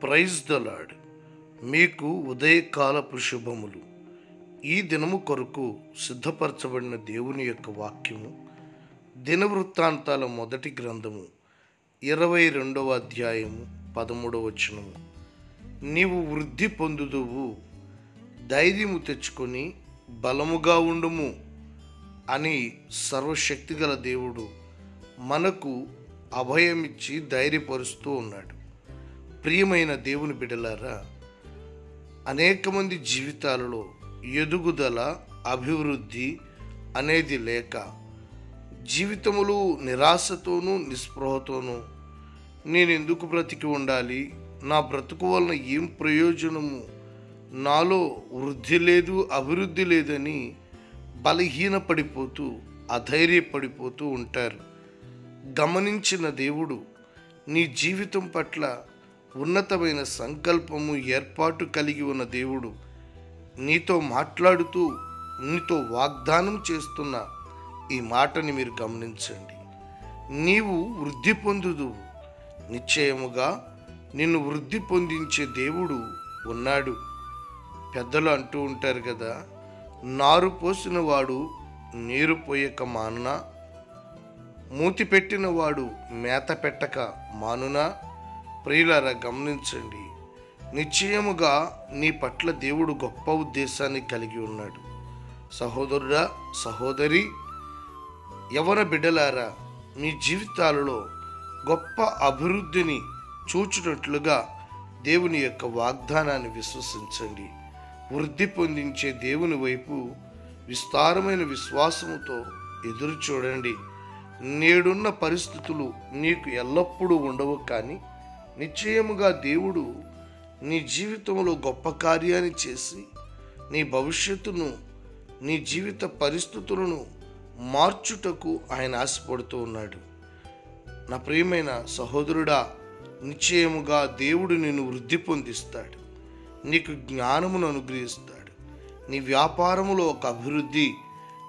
Praise the lord. మీకు ఉదయకాలపు శుభములు. ఈ దినము కొరకు సిద్ధపరచబడిన దేవుని యొక్క వాక్యము దినవృత్తాంతాల మొదటి గ్రంథము 22వ అధ్యాయము 13వ వచనము. నీవు వృద్ధి పొందుదువు, ధైర్యము తెచ్చుకొని బలముగా ఉండుము అని సర్వశక్తిగల దేవుడు మనకు అభయమిచ్చి ధైర్యపరుస్తూ ఉన్నాడు. ప్రియమైన దేవుని బిడ్డలారా, అనేక మంది జీవితాలలో ఎదుగుదల, అభివృద్ధి అనేది లేక జీవితములు నిరాశతోనూ నిస్పృహతోనూ నేను ఎందుకు బ్రతికి ఉండాలి, నా బ్రతుకు వలన ఏం ప్రయోజనము, నాలో వృద్ధి లేదు, అభివృద్ధి లేదని బలహీనపడిపోతూ అధైర్యపడిపోతూ ఉంటారు. గమనించిన దేవుడు నీ జీవితం పట్ల ఉన్నతమైన సంకల్పము, ఏర్పాటు కలిగి ఉన్న దేవుడు నీతో మాట్లాడుతూ నీతో వాగ్దానం చేస్తున్న ఈ మాటని మీరు గమనించండి. నీవు వృద్ధి పొందుదువు, నిశ్చయముగా నిన్ను వృద్ధి పొందించే దేవుడు ఉన్నాడు. పెద్దలు అంటూ ఉంటారు కదా, నారు పోసిన వాడు నీరు పోయక మానునా, మూతి పెట్టిన వాడు మేత పెట్టక మానునా. ప్రియులారా, గమనించండి, నిశ్చయముగా నీ పట్ల దేవుడు గొప్ప ఉద్దేశాన్ని కలిగి ఉన్నాడు. సహోదరుడా, సహోదరి, యవన బిడ్డలారా, మీ జీవితాలలో గొప్ప అభివృద్ధిని చూచునట్లుగా దేవుని యొక్క వాగ్దానాన్ని విశ్వసించండి. వృద్ధి పొందించే దేవుని వైపు విస్తారమైన విశ్వాసముతో ఎదురు చూడండి. నేడున్న పరిస్థితులు నీకు ఎల్లప్పుడూ ఉండవు, కానీ నిశ్చయముగా దేవుడు నీ జీవితంలో గొప్ప కార్యాన్ని చేసి నీ భవిష్యత్తును, నీ జీవిత పరిస్థితులను మార్చుటకు ఆయన ఆశపడుతూ ఉన్నాడు. నా ప్రియమైన సహోదరుడా, నిశ్చయముగా దేవుడు నిన్ను వృద్ధి పొందిస్తాడు, నీకు జ్ఞానమును అనుగ్రహిస్తాడు. నీ వ్యాపారములో ఒక అభివృద్ధి,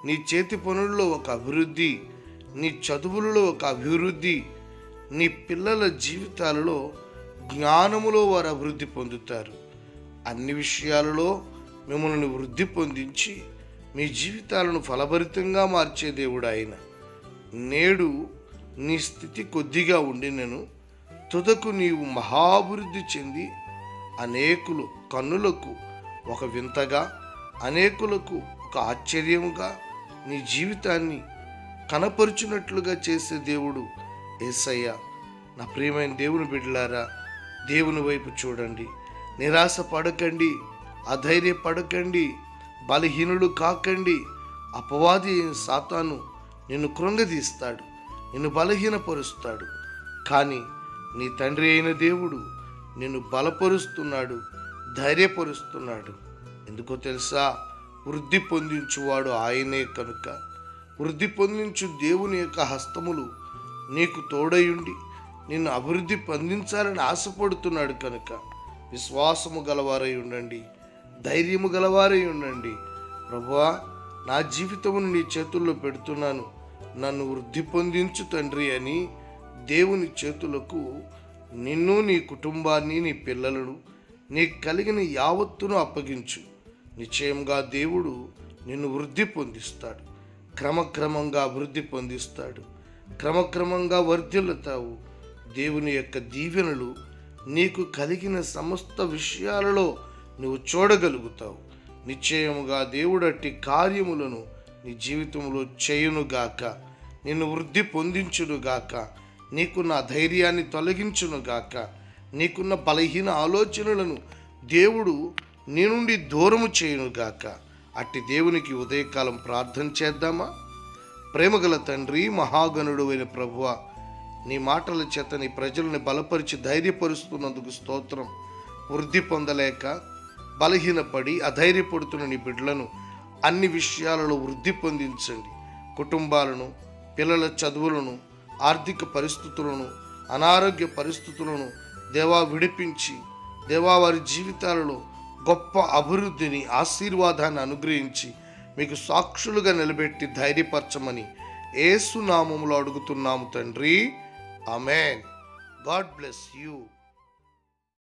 నీ చేతి పనుల్లో ఒక అభివృద్ధి, నీ చదువులలో ఒక అభివృద్ధి, నీ పిల్లల జీవితాలలో జ్ఞానములో వారు అభివృద్ధి పొందుతారు. అన్ని విషయాలలో మిమ్మల్ని వృద్ధి పొందించి మీ జీవితాలను ఫలభరితంగా మార్చే దేవుడు ఆయన. నేడు నీ స్థితి కొద్దిగా ఉండినను తుదకు నీవు మహాభివృద్ధి చెంది అనేకులు కన్నులకు ఒక వింతగా, అనేకులకు ఒక ఆశ్చర్యముగా నీ జీవితాన్ని కనపరుచున్నట్లుగా చేసే దేవుడు యేసయ్య. నా ప్రియమైన దేవుని బిడ్డలారా, దేవుని వైపు చూడండి. నిరాశ పడకండి, అధైర్యపడకండి, బలహీనులు కాకండి. అపవాది సాతాను నిన్ను కృంగదీస్తాడు, నిన్ను బలహీనపరుస్తాడు. కానీ నీ తండ్రి అయిన దేవుడు నిన్ను బలపరుస్తున్నాడు, ధైర్యపరుస్తున్నాడు. ఎందుకో తెలుసా? వృద్ధి పొందించువాడు ఆయనే కనుక. వృద్ధి పొందించు దేవుని యొక్క హస్తములు నీకు తోడయుండి నిన్ను అభివృద్ధి పొందించాలని ఆశపడుతున్నాడు కనుక విశ్వాసము గలవారై ఉండండి, ధైర్యము గలవారై ఉండండి. ప్రభువా, నా జీవితమును నీ చేతుల్లో పెడుతున్నాను, నన్ను వృద్ధి పొందించు తండ్రి అని దేవుని చేతులకు నిన్ను, నీ కుటుంబాన్ని, నీ పిల్లలను, నీకు కలిగిన యావత్తును అప్పగించు. నిశ్చయంగా దేవుడు నిన్ను వృద్ధి పొందిస్తాడు, క్రమక్రమంగా అభివృద్ధి పొందిస్తాడు, క్రమక్రమంగా వర్ధిల్లుతావు. దేవుని యొక్క దీవెనలు నీకు కలిగిన సమస్త విషయాలలో నువ్వు చూడగలుగుతావు. నిశ్చయముగా దేవుడు అట్టి కార్యములను నీ జీవితంలో చేయునుగాక, నిన్ను వృద్ధి పొందించునుగాక, నీకున్న ధైర్యాన్ని తొలగించునుగాక, నీకున్న బలహీన ఆలోచనలను దేవుడు నీ నుండి దూరము చేయునుగాక. అట్టి దేవునికి ఉదయకాలం ప్రార్థన చేద్దామా? ప్రేమగల తండ్రి, మహాగణుడు అయిన ప్రభువా, నీ మాటల చేత నీ ప్రజల్ని బలపరిచి ధైర్యపరుస్తున్నందుకు స్తోత్రం. వృద్ధి పొందలేక బలహీనపడి అధైర్యపడుతున్న నీ బిడ్డలను అన్ని విషయాలలో వృద్ధి పొందించండి. కుటుంబాలను, పిల్లల చదువులను, ఆర్థిక పరిస్థితులను, అనారోగ్య పరిస్థితులను దేవా విడిపించి, దేవా వారి జీవితాలలో గొప్ప అభివృద్ధిని, ఆశీర్వాదాన్ని అనుగ్రహించి మీకు సాక్షులుగా నిలబెట్టి ధైర్యపరచమని యేసు నామములో అడుగుతున్నాము తండ్రి. ఆమేన్. God bless you.